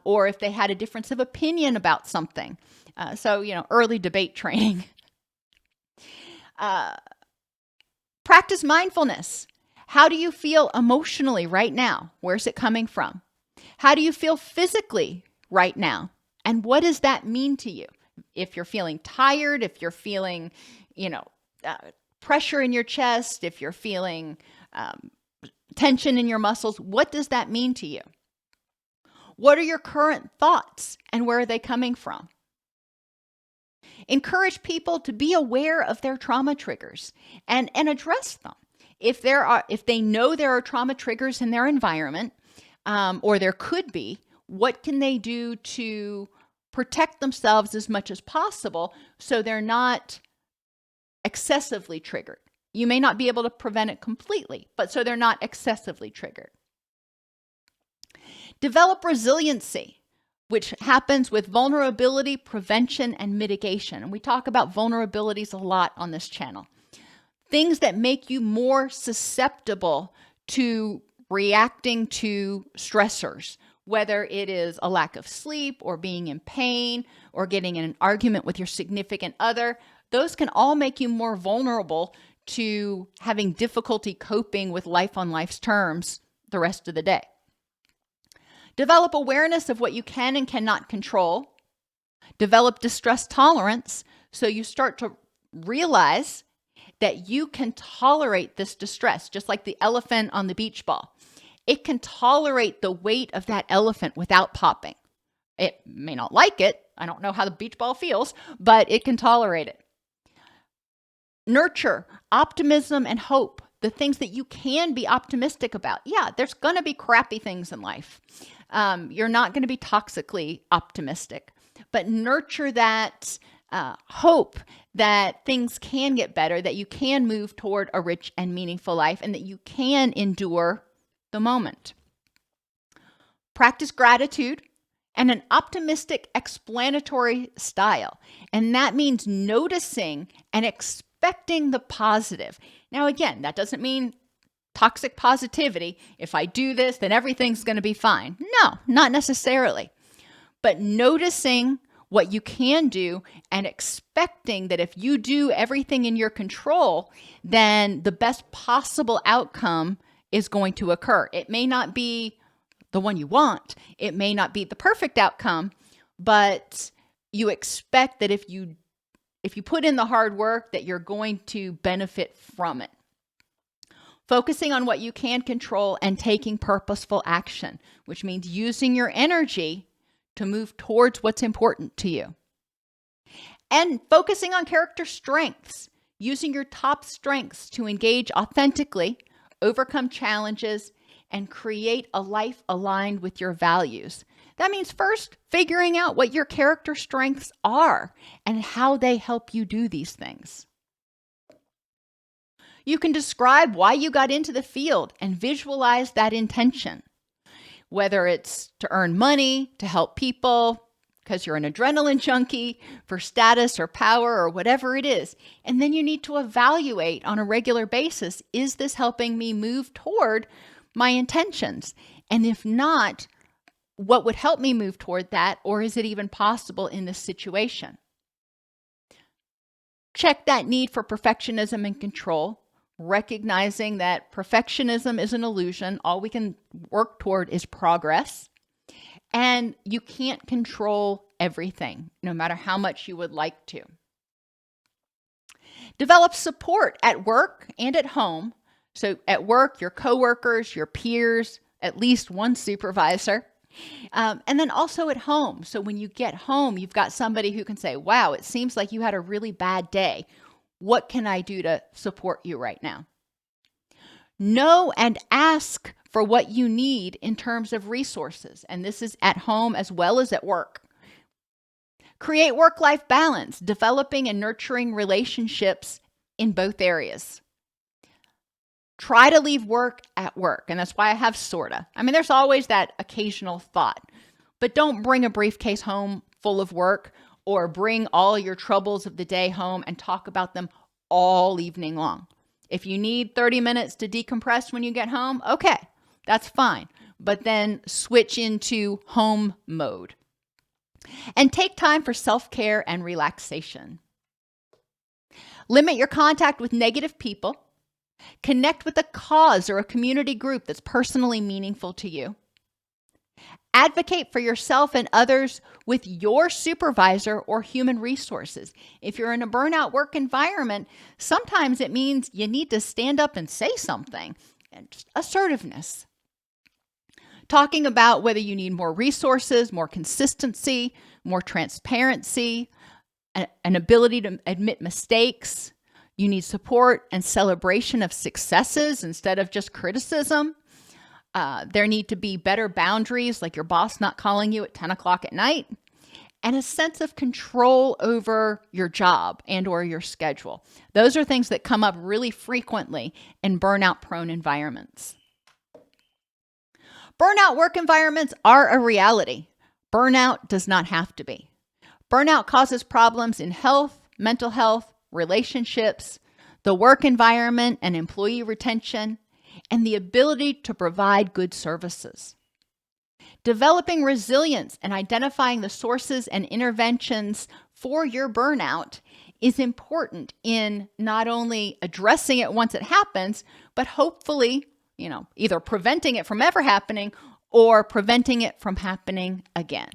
Or if they had a difference of opinion about something. So, early debate training. Practice mindfulness. How do you feel emotionally right now? Where's it coming from? How do you feel physically right now? And what does that mean to you? If you're feeling tired, if you're feeling, pressure in your chest, if you're feeling tension in your muscles, what does that mean to you? What are your current thoughts and where are they coming from? Encourage people to be aware of their trauma triggers and address them. If they know there are trauma triggers in their environment, or there could be, what can they do to protect themselves as much as possible so they're not excessively triggered? You may not be able to prevent it completely, but so they're not excessively triggered. Develop resiliency, which happens with vulnerability, prevention, and mitigation. And we talk about vulnerabilities a lot on this channel. Things that make you more susceptible to reacting to stressors, whether it is a lack of sleep or being in pain or getting in an argument with your significant other. Those can all make you more vulnerable to having difficulty coping with life on life's terms the rest of the day. Develop awareness of what you can and cannot control. Develop distress tolerance so you start to realize that you can tolerate this distress, just like the elephant on the beach ball. It can tolerate the weight of that elephant without popping. It may not like it. I don't know how the beach ball feels, but it can tolerate it. Nurture optimism and hope, the things that you can be optimistic about. Yeah, there's going to be crappy things in life. You're not going to be toxically optimistic, but nurture that hope that things can get better, that you can move toward a rich and meaningful life, and that you can endure the moment. Practice gratitude and an optimistic explanatory style. And that means noticing and expecting the positive. Now, again, that doesn't mean toxic positivity. If I do this, then everything's going to be fine. No, not necessarily. But noticing what you can do and expecting that if you do everything in your control, then the best possible outcome is going to occur. It may not be the one you want. It may not be the perfect outcome, but you expect that if you put in the hard work, that you're going to benefit from it. Focusing on what you can control and taking purposeful action, which means using your energy to move towards what's important to you. And focusing on character strengths, using your top strengths to engage authentically, overcome challenges, and create a life aligned with your values. That means first figuring out what your character strengths are and how they help you do these things. You can describe why you got into the field and visualize that intention. whether it's to earn money, to help people, because you're an adrenaline junkie, for status or power or whatever it is. And then you need to evaluate on a regular basis, is this helping me move toward my intentions? And if not, what would help me move toward that? Or is it even possible in this situation? Check that need for perfectionism and control, recognizing that perfectionism is an illusion. All we can work toward is progress. And you can't control everything, no matter how much you would like to. Develop support at work and at home. So at work, your coworkers, your peers, at least one supervisor. And then also at home. So when you get home, you've got somebody who can say, wow, it seems like you had a really bad day. What can I do to support you right now? Know and ask for what you need in terms of resources. And this is at home as well as at work. Create work-life balance, developing and nurturing relationships in both areas. Try to leave work at work. And that's why I have sorta. I mean, there's always that occasional thought, but don't bring a briefcase home full of work or bring all your troubles of the day home and talk about them all evening long. If you need 30 minutes to decompress when you get home, okay, that's fine. But then switch into home mode. And take time for self-care and relaxation. Limit your contact with negative people. Connect with a cause or a community group that's personally meaningful to you. Advocate for yourself and others with your supervisor or human resources. If you're in a burnout work environment, sometimes it means you need to stand up and say something. And just assertiveness. Talking about whether you need more resources, more consistency, more transparency, an ability to admit mistakes. You need support and celebration of successes instead of just criticism. There need to be better boundaries, like your boss not calling you at 10 o'clock at night, and a sense of control over your job and or your schedule. Those are things that come up really frequently in burnout-prone environments. Burnout work environments are a reality. Burnout does not have to be. Burnout causes problems in health, mental health, relationships, the work environment and employee retention, and the ability to provide good services. Developing resilience and identifying the sources and interventions for your burnout is important in not only addressing it once it happens, but hopefully, either preventing it from ever happening or preventing it from happening again.